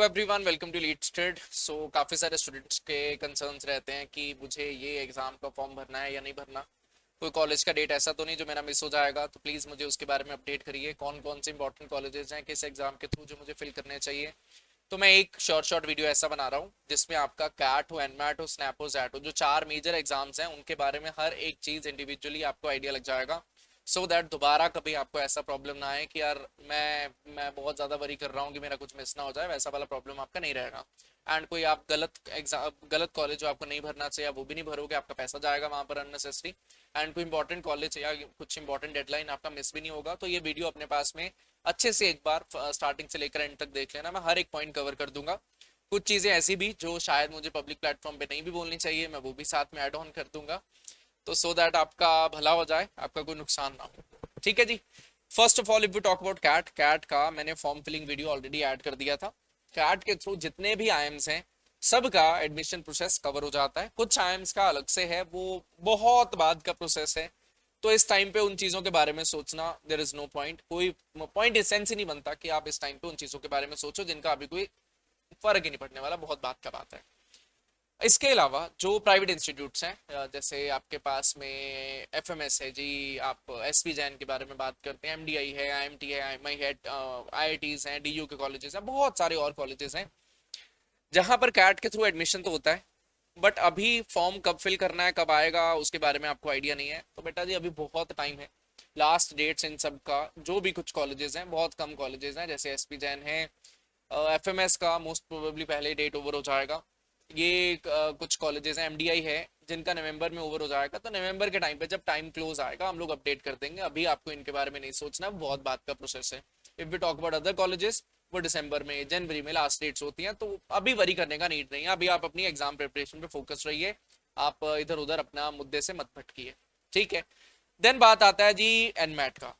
Everyone, welcome to lead stud. So काफ़ी सारे students के कंसर्न्स रहते हैं कि मुझे ये एग्ज़ाम का फॉर्म भरना है या नहीं भरना। कोई कॉलेज का डेट ऐसा तो नहीं जो मेरा मिस हो जाएगा, तो प्लीज़ मुझे उसके बारे में अपडेट करिए। कौन कौन से इंपॉर्टेंट कॉलेजेस हैं किस एग्ज़ाम के थ्रू जो मुझे फिल करने चाहिए। तो मैं एक शॉर्ट वीडियो ऐसा बना रहा हूँ जिसमें आपका कैट हो, एनमैट हो, स्नैप हो, जैट हो, जो चार मेजर एग्जाम्स हैं उनके बारे में हर एक चीज़ इंडिविजुअली आपको आइडिया लग जाएगा। सो दैट दोबारा कभी आपको ऐसा प्रॉब्लम ना आए कि यार मैं बहुत ज़्यादा वरी कर रहा हूँ कि मेरा कुछ मिस ना हो जाए, वैसा वाला प्रॉब्लम आपका नहीं रहेगा। एंड कोई आप गलत कॉलेज जो आपको नहीं भरना चाहिए वो भी नहीं भरोगे, आपका पैसा जाएगा वहाँ पर अननेसेसरी। एंड कोई इंपॉर्टेंट कॉलेज या कुछ इंपॉर्टेंट डेडलाइन आपका मिस भी नहीं होगा। तो ये वीडियो अपने पास में अच्छे से एक बार स्टार्टिंग से लेकर एंड तक देख लेना। मैं हर एक पॉइंट कवर कर दूंगा। कुछ चीज़ें ऐसी भी जो शायद मुझे पब्लिक प्लेटफॉर्म पे नहीं भी बोलनी चाहिए, मैं वो भी साथ में ऐड ऑन कर दूंगा। तो सो दैट आपका भला हो जाए, आपका कोई नुकसान ना हो। ठीक है जी। First of all, if you talk about CAT, CAT का मैंने form filling video already add कर दिया था। कैट के थ्रू जितने भी आईएम्स हैं सबका एडमिशन प्रोसेस कवर हो जाता है। कुछ आईएम्स का अलग से है, वो बहुत बाद का प्रोसेस है। तो इस टाइम पे उन चीज़ों के बारे में सोचना, देयर इज नो पॉइंट। कोई पॉइंट सेंस ही नहीं बनता कि आप इस टाइम पे उन चीज़ों के बारे में सोचो जिनका अभी कोई फर्क ही नहीं पड़ने वाला, बहुत बात का बात है। इसके अलावा जो प्राइवेट इंस्टीट्यूट्स हैं, जैसे आपके पास में एफएमएस है जी, आप एसपी जैन के बारे में बात करते हैं, एमडीआई है, आईएमटी है, आईएमआई है, आईआईटीज हैं, डीयू के कॉलेजेस हैं, बहुत सारे और कॉलेजेस हैं जहां पर कैट के थ्रू एडमिशन तो होता है। बट अभी फॉर्म कब फिल करना है, कब आएगा, उसके बारे में आपको आइडिया नहीं है। तो बेटा जी, अभी बहुत टाइम है। लास्ट डेट्स इन सब का जो भी कुछ कॉलेजेस हैं, बहुत कम कॉलेजेस हैं, जैसे एसपी जैन है, एफएमएस का मोस्ट प्रोबेबली पहले डेट ओवर हो जाएगा। ये कुछ कॉलेजेस हैं, एमडीआई है, जिनका नवंबर में ओवर हो जाएगा। तो नवंबर के टाइम पे जब टाइम क्लोज आएगा हम लोग अपडेट कर देंगे। अभी आपको इनके बारे में नहीं सोचना, बहुत बात का प्रोसेस है। If we talk about other colleges, वो दिसंबर में, जनवरी में लास्ट डेट्स होती हैं, तो अभी वरी करने का नीड नहीं है। अभी आप अपनी एग्जाम प्रिपरेशन पे फोकस रहिए, आप इधर उधर अपना मुद्दे से मत भटकिए। ठीक है। देन बात आता है जी एनमैट का।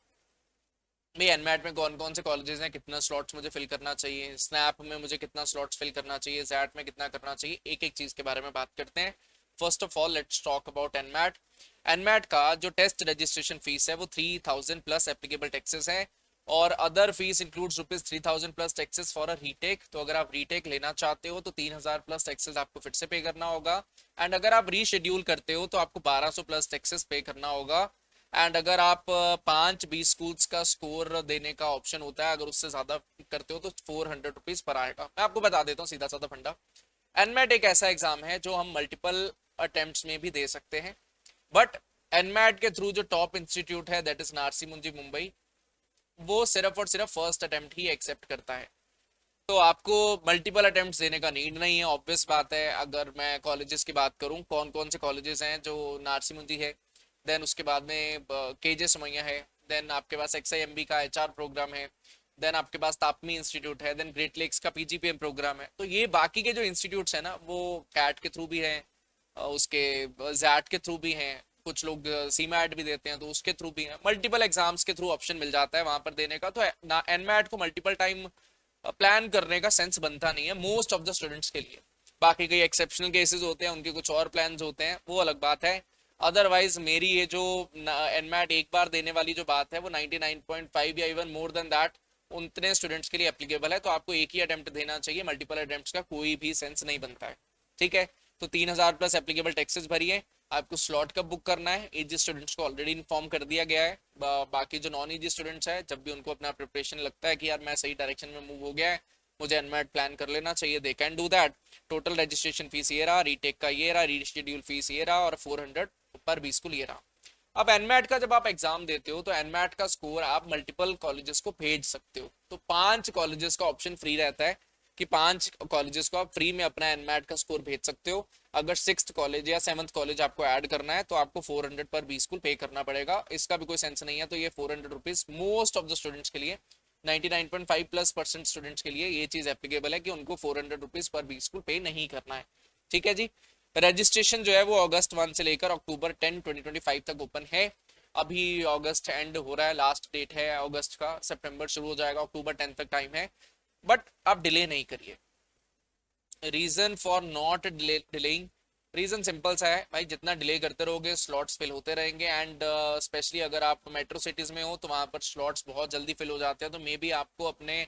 भाई एनमैट में कौन कौन से कॉलेजेस हैं, कितना स्लॉट्स मुझे फिल करना चाहिए, स्नैप में मुझे कितना स्लॉट्स फिल करना चाहिए, जैट में कितना करना चाहिए, एक एक चीज के बारे में बात करते हैं। First of all let's talk about NMAT. NMAT का जो टेस्ट रजिस्ट्रेशन फीस है वो 3000 प्लस एप्लीकेबल टैक्सेस है, और other fees includes ₹3000 plus taxes for a retake. तो अगर आप रीटेक लेना चाहते हो तो 3000 प्लस टैक्सेस आपको फिर से पे करना होगा। एंड अगर आप रीशेड्यूल करते हो तो आपको 1200 प्लस टैक्सेस पे करना होगा। एंड अगर आप 5 20 स्कूल्स का स्कोर देने का ऑप्शन होता है, अगर उससे ज्यादा करते हो तो ₹400 पर आएगा। मैं आपको बता देता हूँ सीधा साधा फंडा। एनमेट एक ऐसा एग्जाम है जो हम मल्टीपल अटेम्प्ट्स में भी दे सकते हैं। बट एनमेट के थ्रू जो टॉप इंस्टीट्यूट है, दैट इज नारसी मुंजी मुंबई, वो सिर्फ और सिर्फ फर्स्ट अटेम्प्ट ही एक्सेप्ट करता है। तो आपको मल्टीपल अटेम्प्ट्स देने का नीड नहीं है, ऑब्वियस बात है। अगर मैं कॉलेजेस की बात करूं, कौन कौन से कॉलेजेस हैं, जो नारसी मुंजी है, देन उसके बाद में केजे समैया है, देन आपके पास एक्सआईएमबी का एचआर प्रोग्राम है, देन आपके पास तापमी इंस्टीट्यूट है, देन ग्रेट लेक्स का पीजीपीएम प्रोग्राम है। तो ये बाकी के जो इंस्टीट्यूट्स हैं ना, वो कैट के थ्रू भी हैं, उसके जैट के थ्रू भी हैं, कुछ लोग सीमा एड भी देते हैं तो उसके थ्रू भी हैं। मल्टीपल एग्जाम्स के थ्रू ऑप्शन मिल जाता है वहां पर देने का। तो एनमैट को मल्टीपल टाइम प्लान करने का सेंस बनता नहीं है मोस्ट ऑफ द स्टूडेंट्स के लिए। बाकी कई एक्सेप्शनल केसेस होते हैं, उनके कुछ और प्लान्स होते हैं, वो अलग बात है। अदरवाइज मेरी ये जो एनमैट एक बार देने वाली जो बात है वो 99.5 या इवन मोर देन दैट उतने स्टूडेंट्स के लिए एप्लीकेबल है। तो आपको एक ही अटेम्प्ट देना चाहिए, मल्टीपल अटेम्प्ट्स का कोई भी सेंस नहीं बनता है। ठीक है। तो 3000 प्लस एप्लीकेबल टैक्सेस भरिए। आपको स्लॉट कब बुक करना है, एजी स्टूडेंट्स को ऑलरेडी इन्फॉर्म कर दिया गया है। बाकी जो नॉन एजी स्टूडेंट्स हैं, जब भी उनको अपना प्रिपरेशन लगता है कि यार मैं सही डायरेक्शन में मूव हो गया है, मुझे एनमैट प्लान कर लेना चाहिए, they can do that. Total registration fees ये रहा, रीटेक का ये रहा, रीशेड्यूल फीस ये रहा, और 400 पर 20 को ये रहा। अब एनमैट का जब आप एग्जाम देते हो तो एनमैट का स्कोर आप मल्टीपल कॉलेजेस को भेज सकते हो। तो 5 कॉलेजेस का ऑप्शन फ्री रहता है कि 5 कॉलेजेस को आप फ्री में अपना एनमैट का स्कोर भेज सकते हो। अगर 6th कॉलेज या 7th कॉलेज आपको ऐड करना है तो आपको 400 पर 20 को पे करना पड़ेगा। इसका भी कोई सेंस नहीं है। तो ये ₹400 मोस्ट ऑफ द स्टूडेंट्स के लिए, 99.5% स्टूडेंट्स के लिए ये चीज एप्लीकेबल है कि उनको ₹400 पर 20 को पे नहीं करना है। ठीक है जी। रजिस्ट्रेशन जो है वो अगस्त 1 से लेकर अक्टूबर 10 2025 तक ओपन है। अभी अगस्त एंड हो रहा है, लास्ट डेट है अगस्त का, सितंबर शुरू हो जाएगा, अक्टूबर 10 तक टाइम है। बट आप डिले नहीं करिए। Reason for not delaying, reason simple सा है भाई, जितना डिले करते रहोगे स्लॉट्स फिल होते रहेंगे। एंड स्पेशली अगर आप मेट्रो सिटीज में हो तो वहां पर स्लॉट्स बहुत जल्दी फिल हो जाते हैं। तो मे बी आपको अपने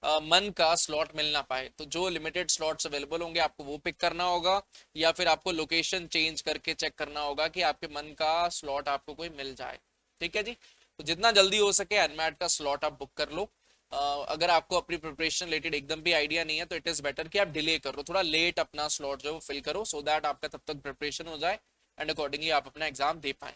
मन का स्लॉट मिल ना पाए, तो जो लिमिटेड स्लॉट्स अवेलेबल होंगे आपको वो पिक करना होगा, या फिर आपको लोकेशन चेंज करके चेक करना होगा कि आपके मन का स्लॉट आपको कोई मिल जाए। ठीक है जी। तो जितना जल्दी हो सके एनमैट का स्लॉट आप बुक कर लो। अगर आपको अपनी प्रिपरेशन रिलेटेड एकदम भी आइडिया नहीं है तो इट इज बेटर कि आप डिले करो, थोड़ा लेट अपना स्लॉट जो है वो फिल करो, सो दैट आपका तब तक प्रिपरेशन हो जाए एंड अकॉर्डिंगली आप अपना एग्जाम दे पाए।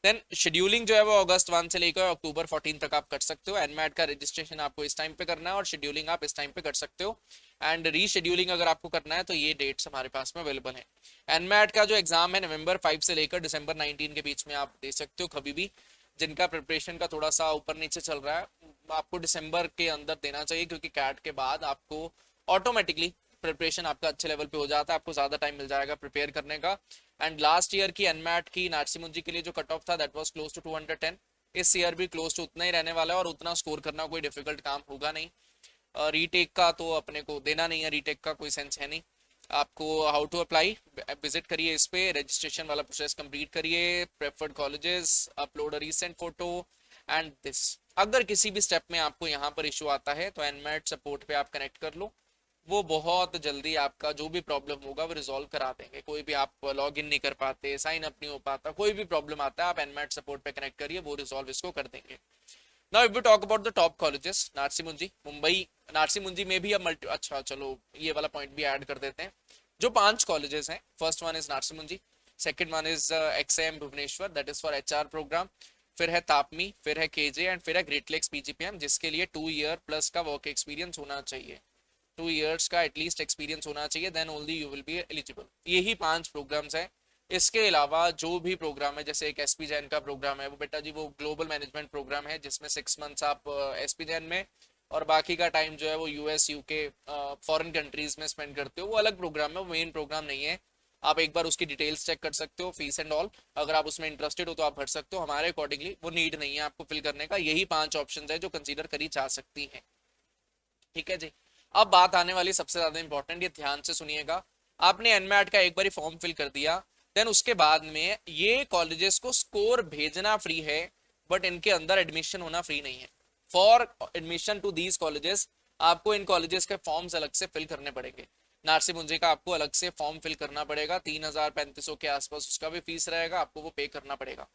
देन शेड्यूलिंग जो है वो अगस्त 1 से लेकर अक्टूबर 14 तक आप कर सकते हो। एनमैट का रजिस्ट्रेशन आपको इस टाइम पे करना है और शेड्यूलिंग आप इस टाइम पे कर सकते हो। एंड रीशेड्यूलिंग अगर आपको करना है तो ये डेट्स हमारे पास में अवेलेबल है। एनमैट का जो एग्जाम है November 5 से लेकर December 19 के बीच में आप दे सकते हो कभी भी। जिनका प्रिपरेशन का थोड़ा सा ऊपर नीचे चल रहा है आपको दिसंबर के अंदर देना चाहिए, क्योंकि कैट के बाद आपको ऑटोमेटिकली प्रिपरेशन आपका अच्छे लेवल पे हो जाता है, आपको ज्यादा टाइम मिल जाएगा प्रिपेयर करने का। एंड लास्ट ईयर की एनमैट की नार्सी मुंजी के लिए जो कट ऑफ था दैट वाज क्लोज टू 210। इस ईयर भी क्लोज टू उतना ही रहने वाला है और उतना स्कोर करना कोई डिफिकल्ट काम होगा नहीं। रीटेक का तो अपने को देना नहीं है, रीटेक का कोई सेंस है नहीं। आपको हाउ टू अप्लाई विजिट करिए इस पे, रजिस्ट्रेशन वाला प्रोसेस कंप्लीट करिए, preferred colleges, upload a recent photo and this. अगर किसी भी स्टेप में आपको यहाँ पर इशू आता है तो एनमैट सपोर्ट पे आप कनेक्ट कर लो, वो बहुत जल्दी आपका जो भी प्रॉब्लम होगा वो रिजॉल्व करा देंगे। कोई भी आप लॉग इन नहीं कर पाते, साइन अप नहीं हो पाता, कोई भी प्रॉब्लम आता है आप एनमैट सपोर्ट पे कनेक्ट करिए, वो रिजॉल्व इसको कर देंगे। Now if we talk about the top colleges, Narsee Monjee Mumbai, Narsee मुंजी में भी अब मल्टी, अच्छा चलो ये वाला पॉइंट भी ऐड कर देते हैं। जो 5 कॉलेजेस हैं, first one is Narsee Monjee, second one is XIM Bhubaneswar that is for HR program, फिर है तापमी, फिर है KJ एंड फिर है ग्रेट लेक्स PGPM, जिसके लिए 2 ईयर प्लस का वर्क एक्सपीरियंस होना चाहिए। 2 ईयर्स का एटलीस्ट एक्सपीरियंस होना चाहिए, then only you will be eligible. यही 5 प्रोग्राम्स हैं। इसके अलावा जो भी प्रोग्राम है, जैसे एक SP जैन का प्रोग्राम है, वो बेटा जी वो ग्लोबल मैनेजमेंट प्रोग्राम है जिसमें 6 मंथ्स आप SP जैन में और बाकी का टाइम जो है वो US UK फॉरेन कंट्रीज में स्पेंड करते हो, वो अलग प्रोग्राम है, वो मेन प्रोग्राम नहीं है। आप एक बार उसकी डिटेल्स चेक कर सकते हो, फीस एंड ऑल, अगर आप उसमें इंटरेस्टेड हो तो आप भर सकते हो। हमारे अकॉर्डिंगली वो नीड नहीं है आपको फिल करने का। यही 5 ऑप्शन है जो कंसिडर करी जा सकती हैं। ठीक है जी। अब बात आने वाली सबसे ज्यादा इंपॉर्टेंट, ये ध्यान से सुनिएगा। आपने एनमैट का एक बार फॉर्म फिल कर दिया, देन उसके बाद में ये कॉलेजेस को स्कोर भेजना फ्री है, बट इनके अंदर एडमिशन होना फ्री नहीं है। For admission to these colleges आपको इन कॉलेजेस के फॉर्म्स अलग से फिल करने पड़ेंगे। नार्सी मुंजे का आपको अलग से फॉर्म फिल करना पड़ेगा, 3,000-3,500 के आसपास उसका भी फीस रहेगा, आपको वो पे करना पड़ेगा।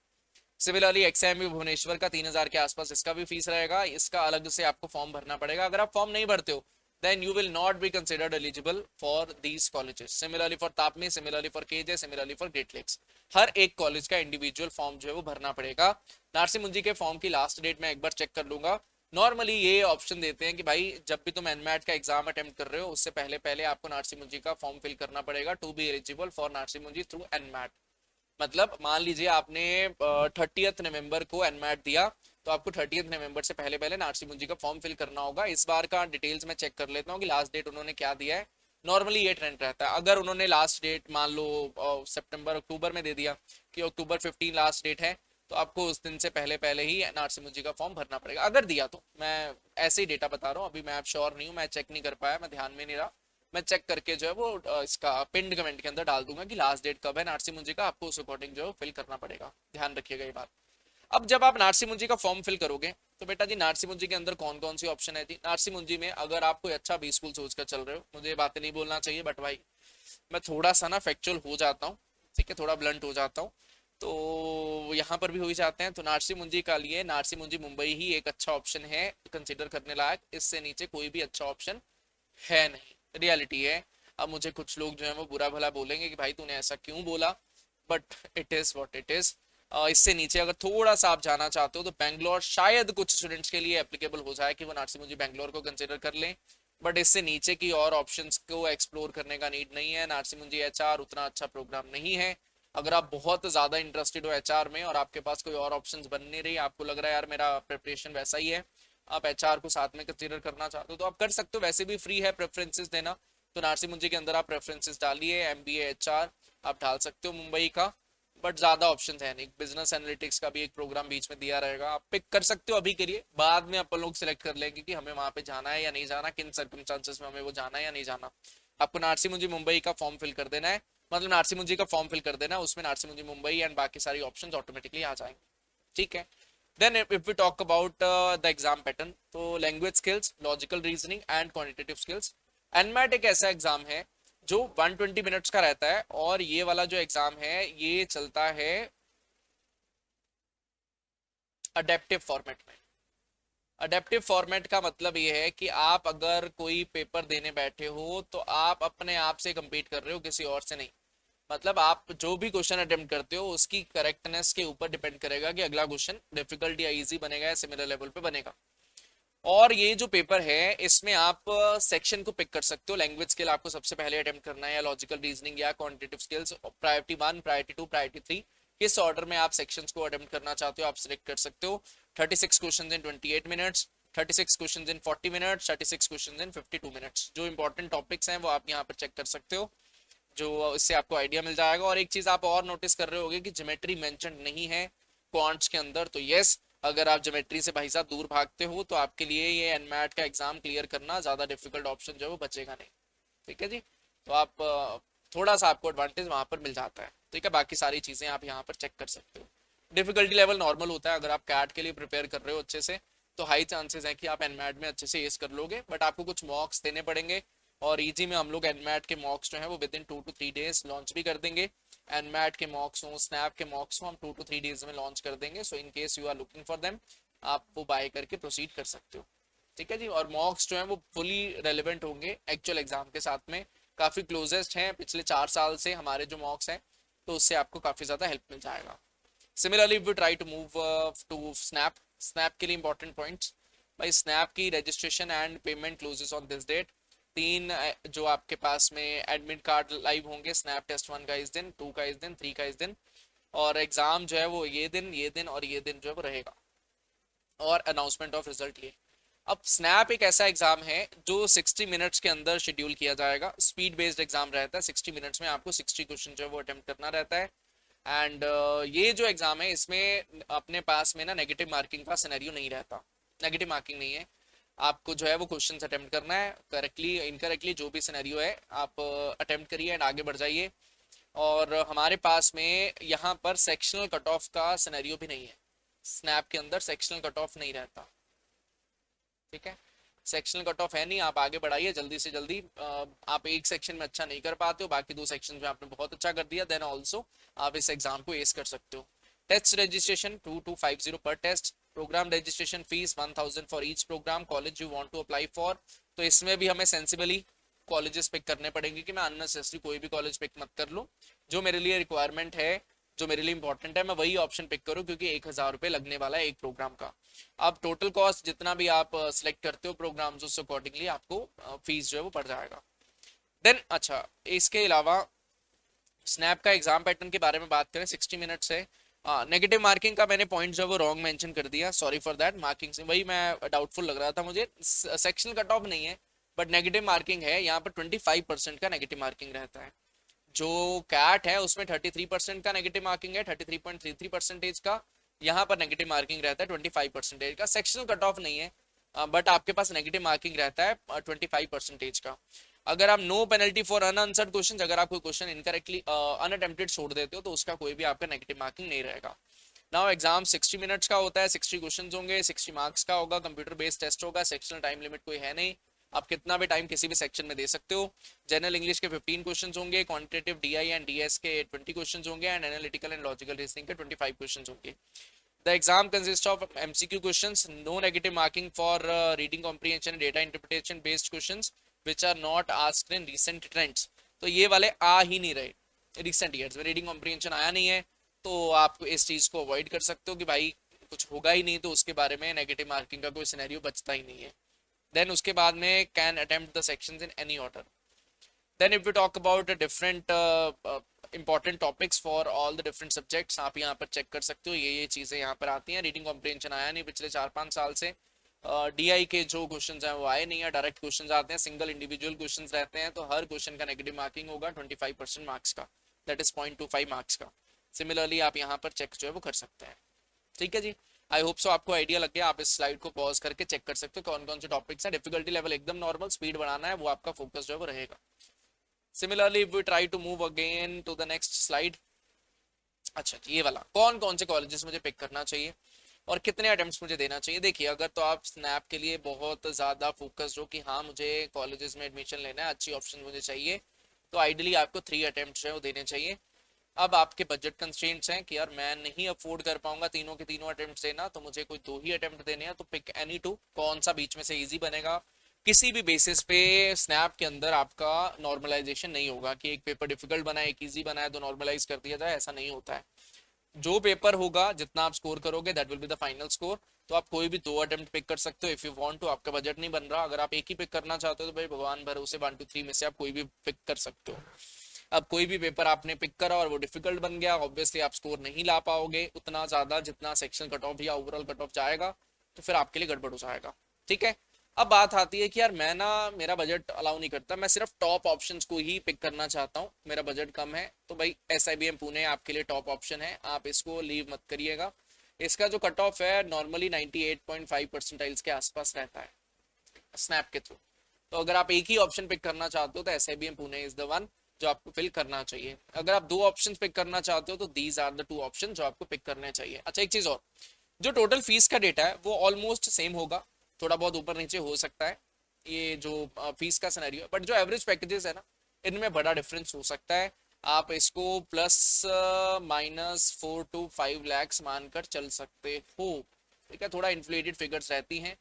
सिमिलरली XIM भुवनेश्वर का 3,000 के आसपास इसका भी फीस रहेगा, इसका अलग से आपको फॉर्म भरना पड़ेगा। अगर आप फॉर्म नहीं भरते हो then you will not be considered eligible for these colleges. Similarly for तापमी, similarly for KJ, similarly for Great Lakes, हर एक कॉलेज का इंडिविजुअल फॉर्म जो है वो भरना पड़ेगा। नार्सी मुंजी के फॉर्म की लास्ट डेट मैं एक बार चेक कर लूंगा। नॉर्मली ये ऑप्शन देते हैं कि भाई जब भी तुम एनमैट का एग्जाम अटेम्प्ट कर रहे हो उससे पहले पहले आपको नार्सी मुंजी का फॉर्म फिल करना पड़ेगा to be eligible for Narsee मुंजी थ्रू एनमैट। मतलब मान लीजिए आपने 30 नवंबर को एनमैट दिया, तो आपको 30 नवंबर से पहले पहले नार्सी मुंजी का फॉर्म फिल करना होगा। इस बार का डिटेल्स मैं चेक कर लेता हूँ कि लास्ट डेट उन्होंने क्या दिया है। नॉर्मली ये ट्रेंड रहता है, अगर उन्होंने लास्ट डेट मान लो सितंबर अक्टूबर में दे दिया कि October 15 लास्ट डेट है, तो आपको उस दिन से पहले पहले ही नार्सी मुंजी का फॉर्म भरना पड़ेगा, अगर दिया तो। मैं ऐसे ही डेटा बता रहा हूँ, अभी मैं आप श्योर नहीं हूँ, मैं चेक नहीं कर पाया, मैं ध्यान में नहीं रहा। मैं चेक करके जो है वो इसका पिंड कमेंट के अंदर डाल दूंगा कि लास्ट डेट कब है नार्सी मुंजी का, आपको उस अकॉर्डिंग जो है फिल करना पड़ेगा। ध्यान रखिएगा ये बात। अब जब आप नार्सी मुंजी का फॉर्म फिल करोगे तो बेटा जी नार्सी मुंजी के अंदर कौन कौन सी ऑप्शन है जी। नार्सी मुंजी में अगर आप कोई अच्छा बी स्कूल सोच कर चल रहे हो, मुझे ये बातें नहीं बोलना चाहिए बट भाई मैं थोड़ा सा ना फैक्चुअल हो जाता हूँ, ठीक है, थोड़ा ब्लंट हो जाता हूँ, तो यहाँ पर भी हो ही जाते हैं। तो नार्सी मुंजी का लिए नार्सी मुंजी मुंबई ही एक अच्छा ऑप्शन है कंसिडर करने लायक, इससे नीचे कोई भी अच्छा ऑप्शन है नहीं, रियलिटी है। अब मुझे कुछ लोग जो है वो बुरा भला बोलेंगे कि भाई तूने ऐसा क्यों बोला, but it is what it is. इससे नीचे अगर थोड़ा सा आप जाना चाहते हो तो बैंगलोर शायद कुछ स्टूडेंट्स के लिए एप्लीकेबल हो जाए कि वो नार्सी मुंजी बैंगलोर को कंसिडर कर लें, बट इससे नीचे की और ऑप्शंस को एक्सप्लोर करने का नीड नहीं है। नार्सी मुंजी HR उतना अच्छा प्रोग्राम नहीं है। अगर आप बहुत ज्यादा इंटरेस्टेड हो HR में और आपके पास कोई और ऑप्शंस बन नहीं रही, आपको लग रहा है यार मेरा प्रिपरेशन वैसा ही है, आप HR को साथ में कंसिडर करना चाहते हो तो आप कर सकते हो, वैसे भी फ्री है प्रेफरेंसेस देना। तो नार्सी मुंजी के अंदर आप प्रेफरेंसेस डालिए, MBA HR आप डाल सकते हो मुंबई का, बट ज्यादा ऑप्शंस है नहीं। बिजनेस एनालिटिक्स का भी एक प्रोग्राम बीच में दिया रहेगा, आप पिक कर सकते हो अभी के लिए, बाद में अपन लोग सिलेक्ट कर लेंगे कि हमें वहां पे जाना है या नहीं जाना, किन सर्कमस्टांसेस में हमें वो जाना है या नहीं जाना। आपको नार्सी मुंजी मुंबई का फॉर्म फिल कर देना है, मतलब नार्सी मुंजी का फॉर्म फिल कर देना है, उसमें नार्सी मुंजी मुंबई एंड बाकी सारी ऑप्शंस ऑटोमेटिकली आ जाएंगे। ठीक है। Then if we talk about the exam pattern, तो language skills, logical reasoning and quantitative skills. NMAT एक ऐसा एग्जाम है जो 120 मिनट्स का रहता है, और ये वाला जो एग्जाम है ये चलता है अडेप्टिव फॉर्मेट में। अडेप्टिव फॉर्मेट का मतलब ये है कि आप अगर कोई पेपर देने बैठे हो तो आप अपने आप से compete कर रहे हो, किसी और से नहीं। मतलब आप जो भी क्वेश्चन अटेम्प्ट करते हो उसकी करेक्टनेस के ऊपर डिपेंड करेगा कि अगला क्वेश्चन डिफिकल्ट या इजी बनेगा या सिमिलर लेवल पे बनेगा। और ये जो पेपर है इसमें आप सेक्शन को पिक कर सकते हो। लैंग्वेज स्किल आपको सबसे पहले अटेम्प्ट करना है, या लॉजिकल रीजनिंग या quantitative skills, priority 1, priority 2, priority 3, किस ऑर्डर में आप सेक्शंस को अटेम्प्ट करना चाहते हो आप सिलेक्ट कर सकते हो। 36 questions in 28 minutes, 36 questions in 40 minutes, 36 questions in 52 minutes. जो इंपॉर्टेंट टॉपिक्स हैं वो आप यहाँ पर चेक कर सकते हो, जो इससे आपको आइडिया मिल जाएगा। और एक चीज आप और नोटिस कर रहे होगे कि ज्योमेट्री मेंशन नहीं है क्वांट्स के अंदर, तो यस, अगर आप ज्योमेट्री से भाई साहब दूर भागते हो तो आपके लिए ये एनमैट का एग्जाम क्लियर करना ज्यादा डिफिकल्ट ऑप्शन जो है वो बचेगा नहीं। ठीक है जी, तो आप थोड़ा सा आपको एडवांटेज वहां पर मिल जाता है। ठीक है, बाकी सारी चीजें आप यहाँ पर चेक कर सकते हो। डिफिकल्टी लेवल नॉर्मल होता है, अगर आप कैट के लिए प्रिपेयर कर रहे हो अच्छे से तो हाई चांसेस है कि आप एनमैट में अच्छे से एस कर लोगे, बट आपको कुछ मॉक्स देने पड़ेंगे। और इजी में हम लोग एनमैट के मॉक्स जो है वो with in 2 to 3 days launch भी कर देंगे। एनमैट के मॉक्स हो, स्नैप के मॉक्स हो, हम 2 to 3 डेज में लॉन्च कर देंगे। So in case you are looking for them, आप वो बाय करके प्रोसीड कर सकते हो। ठीक है जी, और मॉक्स जो है वो फुली रेलिवेंट होंगे एक्चुअल एग्जाम के साथ में, काफी क्लोजेस्ट हैं पिछले 4 साल से हमारे जो मॉक्स हैं, तो उससे आपको काफी ज्यादा हेल्प मिल जाएगा। Similarly we try to move to snap. Snap के लिए इंपॉर्टेंट पॉइंट्स, भाई स्नैप की registration and payment closes on this date. 3 जो आपके पास में एडमिट कार्ड लाइव होंगे, स्नैप टेस्ट 1 का इस दिन, 2 का इस दिन, 3 का इस दिन, और एग्जाम जो है वो ये दिन और ये दिन जो है वो रहेगा, और अनाउंसमेंट ऑफ रिजल्ट ये। अब स्नैप एक ऐसा एग्जाम है जो 60 मिनट्स के अंदर शेड्यूल किया जाएगा। स्पीड बेस्ड एग्जाम रहता है, 60 मिनट्स में आपको 60 क्वेश्चन जो है वो अटेम्प्ट करना रहता है। एंड ये जो एग्जाम है इसमें अपने पास में ना नेगेटिव मार्किंग का सिनेरियो नहीं रहता। नेगेटिव मार्किंग नहीं है, आपको जो है वो क्वेश्चन अटेम्प्ट करना है, करेक्टली इनकरेक्टली जो भी सिनेरियो है आप अटेम्प्ट करिए एंड आगे बढ़ जाइए। और हमारे पास में यहाँ पर सेक्शनल कट ऑफ का सिनेरियो भी नहीं है, स्नैप के अंदर सेक्शनल कट ऑफ नहीं रहता। ठीक है, सेक्शनल कट ऑफ है नहीं, आप आगे बढ़ाइए जल्दी से जल्दी। आप एक सेक्शन में अच्छा नहीं कर पाते हो, बाकी 2 सेक्शन में आपने बहुत अच्छा कर दिया, देन ऑल्सो आप इस एग्जाम को एस कर सकते हो। टेस्ट रजिस्ट्रेशन 2250 पर test. Program registration fees 1000 for each program college you want to apply for. तो इसमें भी हमें सेंसिबली कॉलेजेस पिक करने पड़ेंगे कि मैं अननेसेसरी कोई भी कॉलेज पिक मत कर लूँ। जो मेरे लिए रिक्वायरमेंट है, जो मेरे लिए इंपॉर्टेंट है, मैं वही ऑप्शन पिक करूँ, क्योंकि 1000 रुपये लगने वाला है एक प्रोग्राम का। अब टोटल कॉस्ट जितना भी आप सिलेक्ट करते हो प्रोग्राम्स, उससे अकॉर्डिंगली आपको फीस जो है वो पड़ जाएगा। देन अच्छा, इसके अलावा स्नैप का एग्जाम पैटर्न के बारे में बात करें, 60 मिनट से नेगेटिव मार्किंग का मैंने पॉइंट जो है वो रॉन्ग मेंशन कर दिया, सॉरी फॉर दैट। मार्किंग से वही मैं डाउटफुल लग रहा था मुझे, सेक्शन कट ऑफ नहीं है बट नेगेटिव मार्किंग है। यहाँ पर 25% का नेगेटिव मार्किंग रहता है। जो कैट है उसमें 33% का नेगेटिव मार्किंग है, 33.33% का। यहाँ पर नेगेटिव मार्किंग रहता है 25% का। सेक्शनल कट ऑफ नहीं है, बट आपके पास नेगेटिव मार्किंग रहता है 25% का। अगर आप no penalty for unanswered question, अगर आप कोई क्वेश्चन इनकरेक्टली अनअटेम्प्टेड छोड़ देते हो तो उसका कोई भी आपका नेगेटिव मार्किंग नहीं रहेगा। नाउ एग्जाम 60 मिनट्स का होता है, 60 क्वेश्चन होंगे, 60 मार्क्स का होगा, कंप्यूटर बेस्ड टेस्ट होगा, सेक्शनल टाइम लिमिट कोई है नहीं, आप कितना भी टाइम किसी भी सेक्शन में दे सकते हो। जनरल इंग्लिश के 15 क्वेश्चन होंगे, क्वांटिटेटिव डीआई एंड डीएस के 20 क्वेश्चन होंगे, and analytical and logical reasoning के 25 क्वेश्चन होंगे। The exam consists of MCQ questions, no negative marking for reading comprehension and data interpretation based questions which are not asked in recent trends। तो ये वाले आ ही नहीं रहे recent years में, reading comprehension आया नहीं है, तो आप इस चीज को अवॉइड कर सकते हो कि भाई कुछ होगा ही नहीं, तो उसके बारे में नेगेटिव मार्किंग का कोई सिनेरियो बचता ही नहीं है। देन उसके बाद में can attempt the sections in any order. Then if we talk about the different important topics for all the different subjects, आप यहाँ पर चेक कर सकते हो, ये चीज़ें यहाँ पर आती हैं। रीडिंग कॉम्प्रिहेंशन आया नहीं पिछले 4-5 साल से। डीआई के जो क्वेश्चंस हैं वो आए नहीं है, डायरेक्ट क्वेश्चंस आते हैं, सिंगल इंडिविजुअल क्वेश्चंस रहते हैं, तो हर क्वेश्चन का नेगेटिव मार्किंग होगा 25% मार्क्स का, दैट इज 0.25 मार्क्स का। सिमिलरली आप यहाँ पर चेक जो है वो कर सकते हैं। ठीक है जी, आई होप सो आपको आइडिया लग गया। आप इस स्लाइड को पॉज करके चेक कर सकते हो कौन कौन से टॉपिक्स हैं। डिफिकल्टी लेवल एकदम नॉर्मल, स्पीड बढ़ाना है वो आपका फोकस जो है वो रहेगा। Similarly, if we try to move again to the next slide, अच्छा ये वाला कौन कौन से कॉलेजेस मुझे पिक करना चाहिए। और कितने अटेम्प्ट्स मुझे देना चाहिए। देखिए अगर तो आप स्नैप के लिए बहुत ज़्यादा फोकस्ड हो कि हाँ मुझे कॉलेजेस में एडमिशन लेना है, अच्छी ऑप्शन मुझे चाहिए, तो आइडियली आपको 3 अटेम्प्ट्स है वो देने चाहिए। अब आपके बजट कंस्ट्रेंट्स हैं कि यार मैं नहीं अफोर्ड कर पाऊंगा तीनों के तीनों अटेम्प्ट देना, तो मुझे कोई 2 ही अटेम्प्ट देने हैं, तो पिक एनी 2, कौन सा बीच में से इजी बनेगा। किसी भी बेसिस पे स्नैप के अंदर आपका नॉर्मलाइजेशन नहीं होगा कि एक पेपर डिफिकल्ट बना है एक इजी बना है तो नॉर्मलाइज कर दिया जाए, ऐसा नहीं होता है। जो पेपर होगा जितना आप स्कोर करोगे that will be the final score. तो आप कोई भी 2 अटेम्प्ट पिक कर सकते हो इफ यू वांट टू। आपका बजट नहीं बन रहा, अगर आप एक ही पिक करना चाहते हो तो भाई भगवान भरोसे 1 2 3 में से आप कोई भी पिक कर सकते हो। अब कोई भी पेपर आपने पिक करा और वो डिफिकल्ट बन गया, ऑब्वियसली आप स्कोर नहीं ला पाओगे उतना ज्यादा जितना सेक्शन कट ऑफ या ओवरऑल कट ऑफ जाएगा, तो फिर आपके लिए गड़बड़ हो जाएगा। ठीक है। अब बात आती है कि यार मैं ना, मेरा बजट अलाउ नहीं करता, मैं सिर्फ टॉप ऑप्शंस को ही पिक करना चाहता हूँ, मेरा बजट कम है, तो भाई SIBM पुणे आपके लिए टॉप ऑप्शन है, आप इसको लीव मत करिएगा। इसका जो कट ऑफ है नॉर्मली 98.5 परसेंटाइल्स के आसपास रहता है स्नैप के थ्रू। तो अगर आप एक ही ऑप्शन पिक करना चाहते हो तो SIBM Pune is the one जो आपको फिल करना चाहिए। अगर आप 2 ऑप्शन पिक करना चाहते हो तो दीज आर द 2 ऑप्शन जो आपको पिक करने चाहिए। अच्छा एक चीज और, जो टोटल फीस का डेटा है वो ऑलमोस्ट सेम होगा, थोड़ा बहुत ऊपर नीचे हो सकता है ये जो फीस का सिनेरियो है, बट जो एवरेज पैकेजेस है ना इनमें बड़ा डिफरेंस हो सकता है। आप इसको प्लस माइनस 4 to 5 lakhs मानकर चल सकते हो। ठीक है, थोड़ा इन्फ्लेटेड फिगर्स रहती हैं।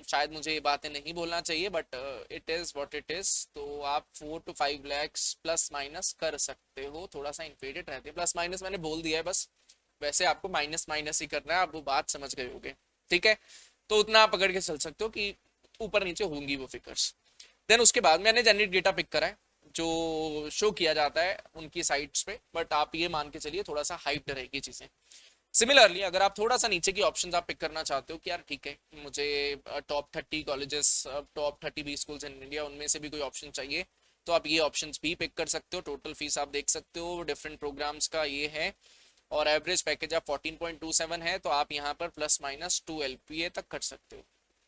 शायद मुझे ये बातें नहीं बोलना चाहिए but it is what it is. तो आप 4 to 5 lakhs प्लस माइनस कर सकते हो, थोड़ा सा इन्फ्लेटेड रहते हैं, प्लस माइनस मैंने बोल दिया है बस, वैसे आपको माइनस माइनस ही करना है, आप वो बात समझ गए होगे। ठीक है, तो उतना आप पकड़ के चल सकते हो कि ऊपर नीचे होंगी वो फिगर्स। देन उसके बाद मैंने जेनरिक डेटा पिक करा है जो शो किया जाता है उनकी साइट्स पे, बट आप ये मान के चलिए थोड़ा सा हाइप्ड रहेगी चीज़ें। सिमिलरली अगर आप थोड़ा सा नीचे की ऑप्शंस आप पिक करना चाहते हो कि यार ठीक है मुझे top 30 colleges, top 30 B schools in India, उनमें से भी कोई ऑप्शन चाहिए, तो आप ये ऑप्शंस भी पिक कर सकते हो। टोटल फीस आप देख सकते हो डिफरेंट प्रोग्राम्स का ये है, और एवरेज पैकेज आप 14.27 है, तो आप यहाँ पर प्लस माइनस 2 LPA तक कर सकते हो।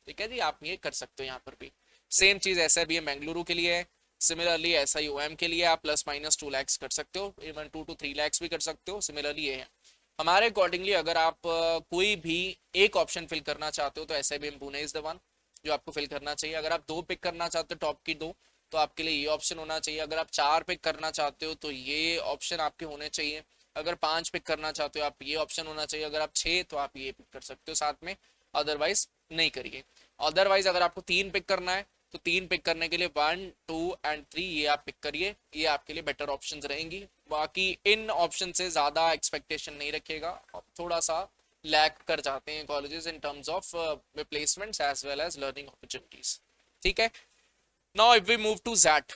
ठीक है जी, आप ये कर सकते हो यहाँ पर भी। सेम चीज़ ऐसा भी है बेंगलुरु के लिए है। सिमिलरली SIOM के लिए आप प्लस माइनस 2 lakhs कर सकते हो, इवन 2 to 3 lakhs भी कर सकते हो। सिमिलरली ये है हमारे अकॉर्डिंगली। अगर आप कोई भी एक ऑप्शन फिल करना चाहते हो तो SIBM Pune is the one जो आपको फिल करना चाहिए। अगर आप 2 पिक करना चाहते हो टॉप की 2, तो आपके लिए ये ऑप्शन होना चाहिए। अगर आप 4 पिक करना चाहते हो तो ये ऑप्शन आपके होने चाहिए। अगर 5 पिक करना चाहते हो आप ये ऑप्शन होना चाहिए। अगर आप 6 तो आप ये पिक कर सकते हो साथ में, अदरवाइज नहीं करिए। अदरवाइज अगर आपको 3 पिक करना है तो 3 पिक करने के लिए 1 2 and 3 ये आप पिक करिए, ये आपके लिए बेटर ऑप्शन रहेंगी। बाकी इन ऑप्शन से ज़्यादा एक्सपेक्टेशन नहीं रखिएगा, थोड़ा सा लैक कर जाते हैं colleges in terms of placements as well as learning opportunities. ठीक है, now if we move to XAT.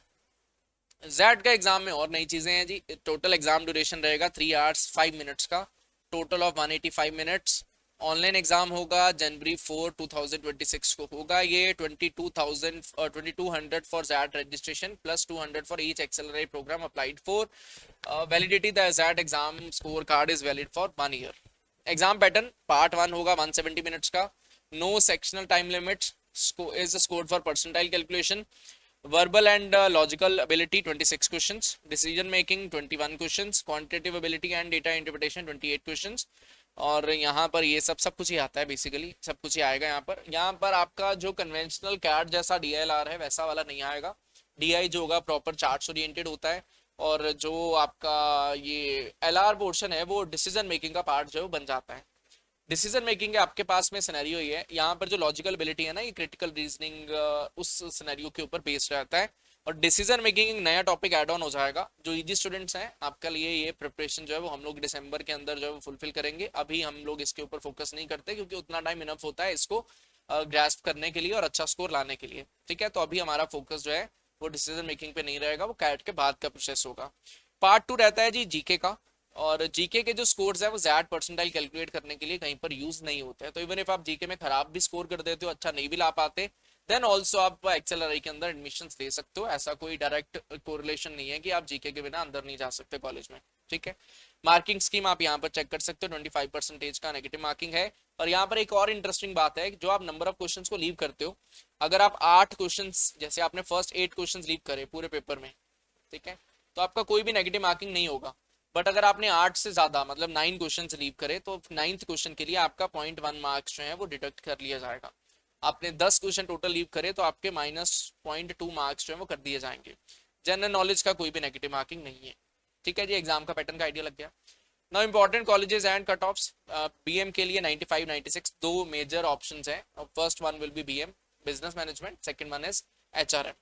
XAT का एग्जाम में और नई चीज़ें हैं जी। टोटल एग्जाम ड्यूरेशन रहेगा 3 hours 5 minutes का, total of 185 minutes। Online exam होगा जनवरी 4 2026 को होगा ये। 2200 for XAT registration plus 200 for each accelerate program applied for. Validity the XAT exam score card is valid for 1 year। Exam pattern part 1 होगा 170 minutes का, no sectional time limits, is scored for percentile calculation. Verbal and logical ability 26 questions, decision making 21 questions, quantitative ability and data interpretation 28 questions। और यहाँ पर ये सब कुछ ही आता है, बेसिकली सब कुछ ही आएगा यहाँ पर। यहाँ पर आपका जो कन्वेंशनल कैट जैसा DLR है वैसा वाला नहीं आएगा। DI जो होगा प्रॉपर चार्ट्स ओरिएंटेड होता है, और जो आपका ये LR पोर्शन है वो डिसीजन मेकिंग का पार्ट जो बन जाता है। डिसीजन मेकिंग के आपके पास में सिनेरियो ये है, यहाँ पर जो लॉजिकल एबिलिटी है ना ये क्रिटिकल रीजनिंग उस सिनेरियो के ऊपर बेस्ड रहता है। और डिसीजन मेकिंग एक नया टॉपिक ऐड ऑन हो जाएगा। जो इजी स्टूडेंट्स हैं आपके लिए ये प्रिपरेशन जो है वो हम लोग दिसंबर के अंदर जो है वो फुलफिल करेंगे। अभी हम लोग इसके ऊपर फोकस नहीं करते क्योंकि उतना टाइम इनफ होता है इसको ग्रास्प करने के लिए और अच्छा स्कोर लाने के लिए। ठीक है, तो अभी हमारा फोकस जो है वो डिसीजन मेकिंग पे नहीं रहेगा, वो कैट के बाद का प्रोसेस होगा। पार्ट 2 रहता है जी जीके का, और जीके के जो स्कोर्स है वो जैट परसेंटाइल कैलकुलेट करने के लिए कहीं पर यूज नहीं होते हैं। तो इवन इफ आप जीके में खराब भी स्कोर कर देते हो, अच्छा नहीं भी ला पाते, देन ऑल्सो आप एक्सेलरेट के अंदर एडमिशन ले सकते हो। ऐसा कोई डायरेक्ट कोरिलेशन नहीं है कि आप जीके के बिना अंदर नहीं जा सकते कॉलेज में। ठीक है, मार्किंग स्कीम आप यहाँ पर चेक कर सकते हो, 25% का नेगेटिव मार्किंग है। और यहाँ पर एक और इंटरेस्टिंग बात है, जो आप नंबर ऑफ क्वेश्चंस को लीव करते हो, अगर आप 8 क्वेश्चंस, जैसे आपने फर्स्ट 8 क्वेश्चंस लीव करे पूरे पेपर में, ठीक है, तो आपका कोई भी नेगेटिव मार्किंग नहीं होगा। बट अगर आपने 8 से ज्यादा मतलब 9 क्वेश्चन लीव करे तो 9th क्वेश्चन के लिए आपका 0.1 मार्क्स जो है वो डिडक्ट कर लिया जाएगा। आपने 10 क्वेश्चन टोटल लीव करे तो आपके -0.2 मार्क्स जो है वो कर दिए जाएंगे। जनरल नॉलेज का कोई भी नेगेटिव मार्किंग नहीं है। ठीक है जी, एग्जाम का पैटर्न का आइडिया लग गया। Now important colleges and cut offs. BM के लिए 95 96 दो मेजर ऑप्शंस हैं। First one will be BM business management, second one is HRM.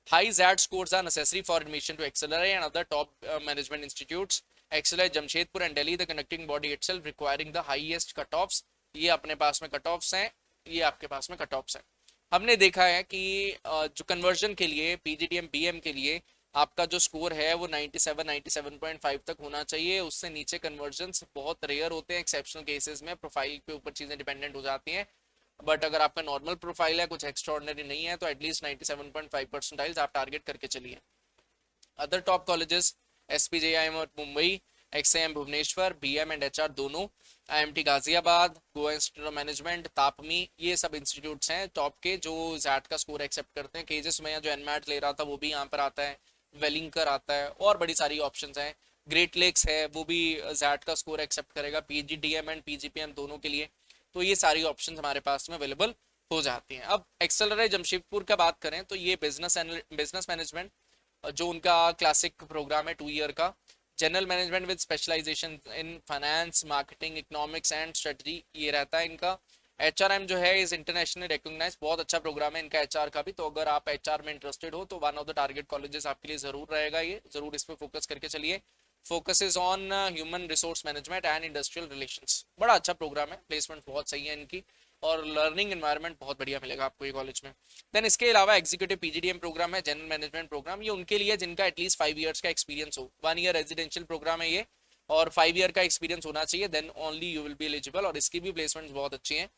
High ZAT scores are necessary for admission to XLRI and other top management institutes. XLRI Jamshedpur and Delhi, the conducting body itself requiring the highest cutoffs. ये अपने पास में cutoffs हैं, ये आपके पास में cutoffs हैं। हमने देखा है कि जो कन्वर्जन के लिए पीजीडीएम बीएम के लिए आपका जो स्कोर है वो 97 97.5 तक होना चाहिए। उससे नीचे कन्वर्जन बहुत रेयर होते हैं, एक्सेप्शनल केसेस में प्रोफाइल के ऊपर चीज़ें डिपेंडेंट हो जाती हैं। बट अगर आपका नॉर्मल प्रोफाइल है, कुछ एक्स्ट्रॉर्डनरी नहीं है, तो एटलीस्ट 97.5 परसेंटाइल्स आप टारगेट करके चलिए। अदर टॉप कॉलेजेस एसपीजेआईएम और Mumbai, XAM Bhubaneswar, BM and HR दोनों, IMT Ghaziabad, Goa Institute of Management, TAPMI, ये सब इंस्टीट्यूट्स हैं टॉप के जो जैट का स्कोर एक्सेप्ट करते हैं। केजेस में जो एनमैट ले रहा था वो भी यहाँ पर आता है, वेलिंकर आता है और बड़ी सारी ऑप्शंस हैं। ग्रेट लेक्स है वो भी जैट का स्कोर एक्सेप्ट करेगा, पीजीडीएम एंड पीजीपीएम दोनों के लिए। तो ये सारी ऑप्शंस हमारे पास में अवेलेबल हो जाती हैं। अब एक्सेलरेट जमशेदपुर का बात करें तो ये बिजनेस मैनेजमेंट जो उनका क्लासिक प्रोग्राम है 2 ईयर का, general management with specialization in finance, marketing, economics and strategy, ये रहता है इनका। एचआरएम जो है इज इंटरनेशनली रिकॉग्नाइज, बहुत अच्छा प्रोग्राम है इनका एचआर का भी। तो अगर आप एचआर में इंटरेस्टेड हो तो one of the target colleges आपके लिए जरूर रहेगा, ये जरूर इस पर फोकस करके चलिए। Focuses on human resource management and industrial relations, बड़ा अच्छा प्रोग्राम है, प्लेसमेंट बहुत सही है इनकी और लर्निंग एनवायरनमेंट बहुत बढ़िया मिलेगा आपको ये कॉलेज में। देन इसके अलावा एग्जीक्यूटिव पीजीडीएम प्रोग्राम है, जनरल मैनेजमेंट प्रोग्राम, ये उनके लिए जिनका एटलीस्ट 5 ईयर्स का एक्सपीरियंस हो। 1 ईयर रेजिडेंशियल प्रोग्राम है ये और 5 ईयर का एक्सपीरियंस होना चाहिए, then only you will be eligible. और इसकी भी प्लेसमेंट बहुत अच्छी है।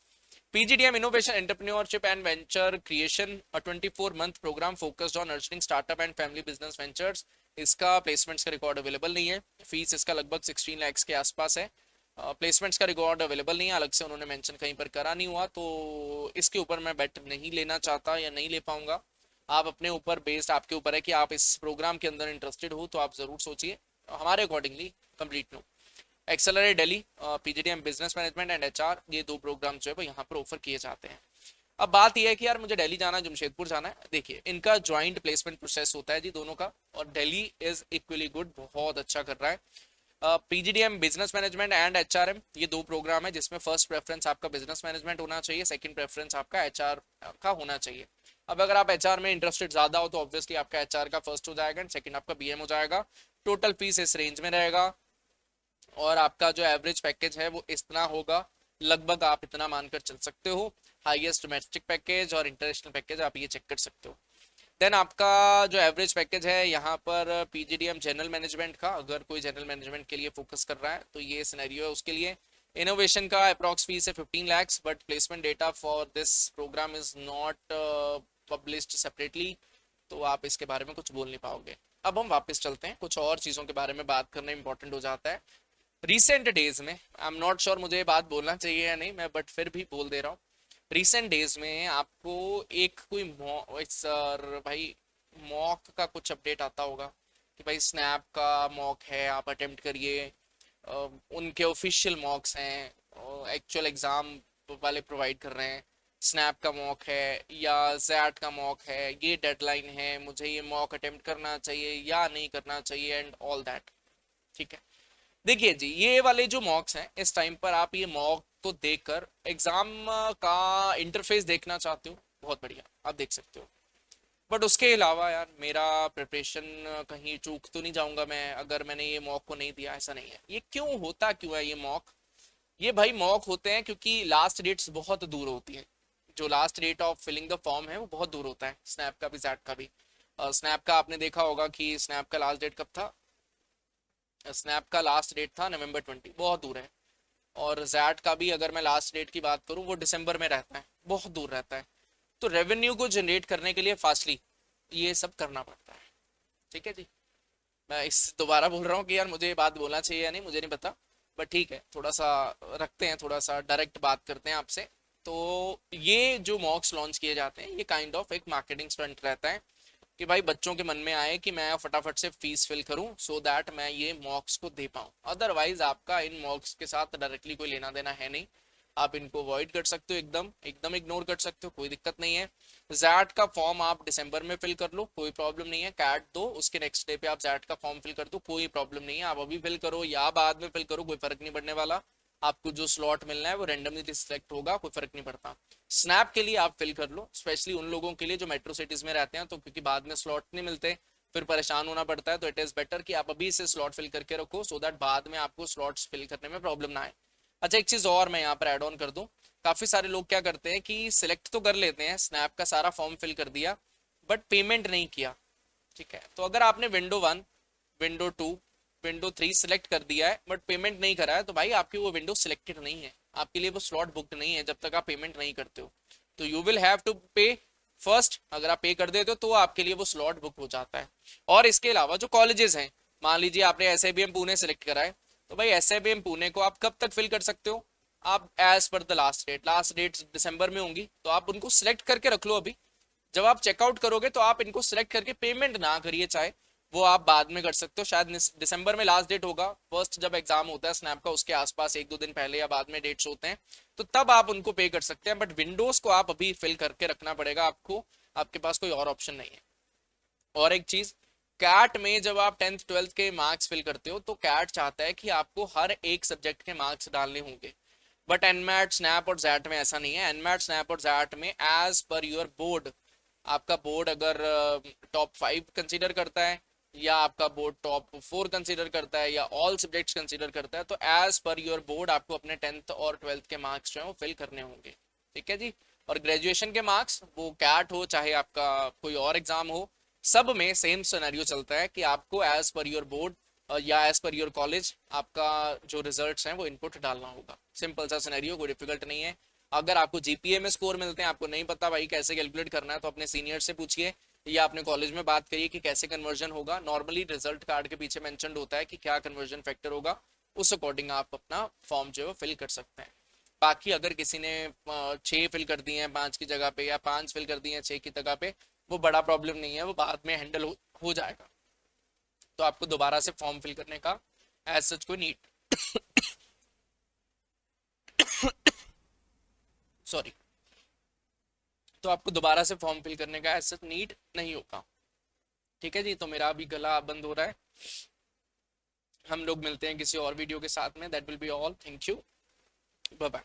PGDM Innovation Entrepreneurship and Venture Creation, a 24-month program focused on nurturing startup and family business ventures. इसका प्लेसमेंट्स का रिकॉर्ड अवेलेबल नहीं है। फीस इसका लगभग 16 लाख के आसपास है। प्लेसमेंट्स का रिकॉर्ड अवेलेबल नहीं है, अलग से उन्होंने मेंशन कहीं पर करा नहीं हुआ, तो इसके ऊपर मैं बेट नहीं लेना चाहता या नहीं ले पाऊंगा। आप अपने ऊपर बेस्ड, आपके ऊपर है कि आप इस प्रोग्राम के अंदर इंटरेस्टेड हो तो आप ज़रूर सोचिए, हमारे accordingly complete low. Accelerate Delhi, PGDM business management and HR, ये 2 प्रोग्राम जो है वो यहाँ पर ऑफर किए जाते हैं। अब बात यह है कि यार मुझे दिल्ली जाना है, जमशेदपुर जाना है। देखिए इनका ज्वाइंट प्लेसमेंट प्रोसेस होता है जी दोनों का, और दिल्ली इज इक्वली गुड, बहुत अच्छा कर रहा है। PGDM business management and HRM, ये 2 प्रोग्राम है जिसमें फर्स्ट प्रेफरेंस आपका बिजनेस मैनेजमेंट होना चाहिए, सेकंड प्रेफरेंस आपका एचआर का होना चाहिए। अब अगर आप एचआर में इंटरेस्टेड ज्यादा हो तो ऑब्वियसली आपका एचआर का फर्स्ट हो जाएगा एंड सेकंड आपका बीएम हो जाएगा। टोटल फीस इस रेंज में रहेगा और आपका जो एवरेज पैकेज है वो इतना होगा, लगभग आप इतना मानकर चल सकते हो। हाईएस्ट डोमेस्टिक पैकेज और इंटरनेशनल पैकेज आप ये चेक कर सकते हो। देन आपका जो एवरेज पैकेज है यहाँ पर पीजीडीएम जनरल मैनेजमेंट का, अगर कोई जनरल मैनेजमेंट के लिए फोकस कर रहा है तो ये सिनेरियो है उसके लिए। इनोवेशन का अप्रॉक्स फीस है 15 lakhs, but placement data for this program is not published separately, तो आप इसके बारे में कुछ बोल नहीं पाओगे। अब हम वापस चलते हैं, कुछ और चीज़ों के बारे में बात करना इंपॉर्टेंट हो जाता है। रिसेंट डेज में, आई एम नॉट श्योर मुझे ये बात बोलना चाहिए या नहीं, मैं बट फिर भी बोल दे रहा हूँ। रिसेंट डेज में आपको एक कोई सर भाई मॉक का कुछ अपडेट आता होगा कि भाई स्नैप का मॉक है, आप अटेम्प्ट करिए। उनके ऑफिशियल मॉक्स हैं, एक्चुअल एग्जाम वाले प्रोवाइड कर रहे हैं। स्नैप का मॉक है या जैट का मॉक है, ये डेडलाइन है, मुझे ये मॉक अटेम्प्ट करना चाहिए या नहीं करना चाहिए एंड ऑल दैट। ठीक है, देखिए जी ये वाले जो मॉक्स हैं इस टाइम पर आप ये मॉक तो देखकर एग्जाम का इंटरफेस देखना चाहते हो, बहुत बढ़िया आप देख सकते हो। बट उसके अलावा यार मेरा प्रिपरेशन कहीं चूक तो नहीं जाऊंगा मैं अगर मैंने ये मॉक को नहीं दिया, ऐसा नहीं है। ये क्यों होता क्यों है ये मॉक? ये भाई मॉक होते हैं क्योंकि लास्ट डेट्स बहुत दूर होती हैं। जो last date of filling the form है वो बहुत दूर होता है, स्नैप का भी जैट का भी। स्नैप का आपने देखा होगा कि स्नैप का लास्ट डेट कब था? स्नैप का लास्ट डेट था नवंबर 20, बहुत दूर है। और जैट का भी अगर मैं लास्ट डेट की बात करूं वो दिसंबर में रहता है, बहुत दूर रहता है। तो रेवेन्यू को जनरेट करने के लिए फास्टली ये सब करना पड़ता है। ठीक है जी, मैं इस दोबारा बोल रहा हूँ कि यार मुझे ये बात बोलना चाहिए या नहीं मुझे नहीं पता, बट ठीक है थोड़ा सा रखते हैं, थोड़ा सा डायरेक्ट बात करते हैं आपसे। तो ये जो मॉक्स लॉन्च किए जाते हैं ये काइंड ऑफ एक मार्केटिंग स्टंट रहता है। कि भाई बच्चों के मन में आए कि मैं फटाफट से फीस फिल करूं सो दैट मैं ये मॉक्स को दे पाऊं। अदरवाइज आपका इन मॉक्स के साथ डायरेक्टली कोई लेना देना है नहीं, आप इनको अवॉइड कर सकते हो, एकदम एकदम इग्नोर कर सकते हो, कोई दिक्कत नहीं है। जैट का फॉर्म आप दिसंबर में फिल कर लो, कोई प्रॉब्लम नहीं है। कैट दो, उसके नेक्स्ट डे पे आप जैट का फॉर्म फिल कर दो, कोई प्रॉब्लम नहीं है। आप अभी फिल करो या बाद में फिल करो, कोई फर्क नहीं पड़ने वाला। आपको जो स्लॉट मिलना है वो रेंडमली सिलेक्ट होगा, कोई फर्क नहीं पड़ता। स्नैप के लिए आप फिल कर लो, स्पेशली उन लोगों के लिए जो मेट्रो सिटीज में रहते हैं, तो क्योंकि बाद में स्लॉट नहीं मिलते फिर परेशान होना पड़ता है, तो इट इज बेटर कि आप अभी से स्लॉट फिल करके रखो सो दैट बाद में आपको स्लॉट्स फिल करने में प्रॉब्लम ना आए। अच्छा, एक चीज और मैं यहाँ पर एड ऑन कर दूं, काफी सारे लोग क्या करते हैं कि सिलेक्ट तो कर लेते हैं, स्नैप का सारा फॉर्म फिल कर दिया बट पेमेंट नहीं किया। ठीक है, तो अगर आपने विंडो 1, विंडो 2, विंडो 3 सिलेक्ट कर दिया है बट पेमेंट नहीं करा है, तो भाई आपकी वो विंडो सिलेक्टेड नहीं है, आपके लिए वो स्लॉट बुक नहीं है जब तक आप पेमेंट नहीं करते हो। तो यू विल हैव टू पे फर्स्ट, अगर आप पे कर देते हो तो आपके लिए वो स्लॉट बुक हो जाता है। और इसके अलावा जो कॉलेजेस हैं, मान लीजिए आपने एसआईबीएम पुणे सेलेक्ट करा है, तो भाई एसआईबीएम पुणे को आप कब तक फिल कर सकते हो? आप as per the last date दिसंबर में होंगी, तो आप उनको सिलेक्ट करके रख लो अभी। जब आप चेकआउट करोगे तो आप इनको सिलेक्ट करके पेमेंट ना करिए, चाहे वो आप बाद में कर सकते हो। शायद दिसंबर में लास्ट डेट होगा, फर्स्ट जब एग्जाम होता है स्नैप का उसके आसपास 1-2 दिन पहले या बाद में डेट्स होते हैं, तो तब आप उनको पे कर सकते हैं। बट विंडोज को आप अभी फिल करके रखना पड़ेगा आपको, आपके पास कोई और ऑप्शन नहीं है। और एक चीज, कैट में जब आप 10th 12th के मार्क्स फिल करते हो तो कैट चाहता है कि आपको हर एक सब्जेक्ट के मार्क्स डालने होंगे। बट एनमैट स्नैप और जैट में ऐसा नहीं है। एनमैट स्नैप और जैट में एज पर योर बोर्ड, आपका बोर्ड अगर टॉप 5 कंसीडर करता है या आपका बोर्ड टॉप 4 कंसीडर करता है या ऑल सब्जेक्ट्स कंसीडर करता है, तो एज पर योर बोर्ड आपको अपने 10th और 12th के मार्क्स जो है वो फिल करने होंगे। ठीक है जी। और ग्रेजुएशन के मार्क्स, वो कैट हो चाहे आपका कोई और एग्जाम हो, सब में सेम सिनेरियो चलता है कि आपको एज पर योर बोर्ड या एज पर योर कॉलेज आपका जो रिजल्ट्स हैं वो इनपुट डालना होगा। सिंपल सा सिनेरियो, कोई डिफिकल्ट नहीं है। अगर आपको जीपीए में स्कोर मिलते हैं, आपको नहीं पता भाई कैसे कैलकुलेट करना है, तो अपने सीनियर से पूछिए या अपने कॉलेज में बात करिए कि कैसे कन्वर्जन होगा। नॉर्मली रिजल्ट कार्ड के पीछे मेंशन्ड होता है कि क्या कन्वर्जन फैक्टर होगा, उस अकॉर्डिंग आप अपना फॉर्म जो है फिल कर सकते हैं। बाकी अगर किसी ने 6 फिल कर दिए हैं 5 की जगह पे, या 5 फिल कर दिए हैं 6 की जगह पे, वो बड़ा प्रॉब्लम नहीं है, वो बाद में हैंडल हो जाएगा। तो आपको दोबारा से फॉर्म फिल करने का एज सच कोई नीड सॉरी, तो आपको दोबारा से फॉर्म फिल करने का एज सच नीड नहीं होगा। ठीक है जी, तो मेरा अभी गला बंद हो रहा है, हम लोग मिलते हैं किसी और वीडियो के साथ में। That will be all, thank you, bye bye.